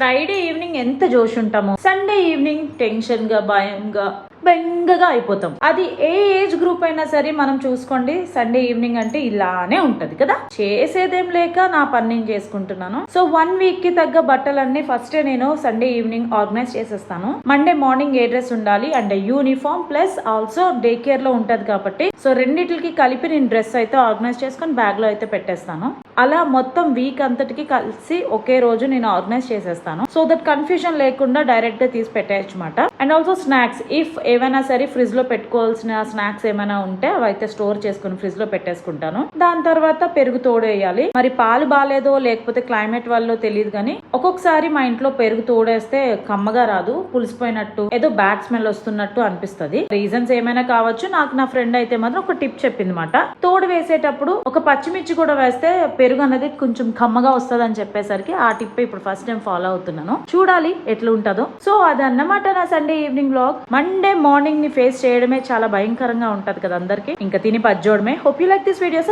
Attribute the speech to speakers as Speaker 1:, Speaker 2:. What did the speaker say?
Speaker 1: Friday evening ఎంత జోష్ ఉంటామో సండే ఈవినింగ్ టెన్షన్ గా భయంగా బెంగగా అయిపోతాం. అది ఏ ఏజ్ గ్రూప్ అయినా సరే మనం చూసుకోండి, సండే ఈవినింగ్ అంటే ఇలానే ఉంటది కదా. చేసేదేం లేక నా పని నేను చేసుకుంటున్నాను. సో 1 వీక్ కి తగ్గ బట్టలన్నీ ఫస్ట్ నేను సండే ఈవినింగ్ ఆర్గనైజ్ చేసేస్తాను. మండే మార్నింగ్ ఏ డ్రెస్ ఉండాలి అంటే uniform plus also day care లో ఉంటది కాబట్టి సో రెండిటికి కలిపి నేను డ్రెస్ అయితే ఆర్గనైజ్ చేసుకొని బ్యాగ్ లో అయితే పెట్టేస్తాను. అలా మొత్తం వీక్ అంతటికి కలిసి ఒకే రోజు నేను ఆర్గనైజ్ చేసేస్తాను. సో దట్ కన్ఫ్యూజన్ లేకుండా డైరెక్ట్ గా తీసి పెట్టేయచ్చు అనమాట. అండ్ ఆల్సో స్నాక్స్ ఇఫ్ ఏమైనా సరే ఫ్రిడ్జ్ లో పెట్టుకోవాల్సిన స్నాక్స్ ఏమైనా ఉంటే అవి అయితే స్టోర్ చేసుకుని ఫ్రిడ్జ్ లో పెట్టేసుకుంటాను. దాని తర్వాత పెరుగు తోడేయాలి. మరి పాలు బాగాలేదో లేకపోతే క్లైమేట్ వల్ల తెలియదు కానీ ఒక్కొక్కసారి మా ఇంట్లో పెరుగు తోడేస్తే కమ్మగా రాదు, పులిసిపోయినట్టు ఏదో బ్యాడ్ స్మెల్ వస్తున్నట్టు అనిపిస్తుంది. రీజన్స్ ఏమైనా కావచ్చు. నాకు నా ఫ్రెండ్ అయితే మాత్రం ఒక టిప్ చెప్పింది మాట. తోడు వేసేటప్పుడు ఒక పచ్చిమిర్చి కూడా వేస్తే పెరుగు అనేది కొంచెం కమ్మగా వస్తుంది అని చెప్పేసరికి ఆ టిప్ ఇప్పుడు ఫస్ట్ టైం ఫాలో అవుతున్నాను. చూడాలి ఎట్లా ఉంటుందో. సో అదన్నమాట నా Sunday evening vlog. Monday morning ని ఫేస్ చేయడమే చాలా భయంకరంగా ఉంటది కదా అందరికి. ఇంకా తిని పజ్జోడమే. Hope you like this videos.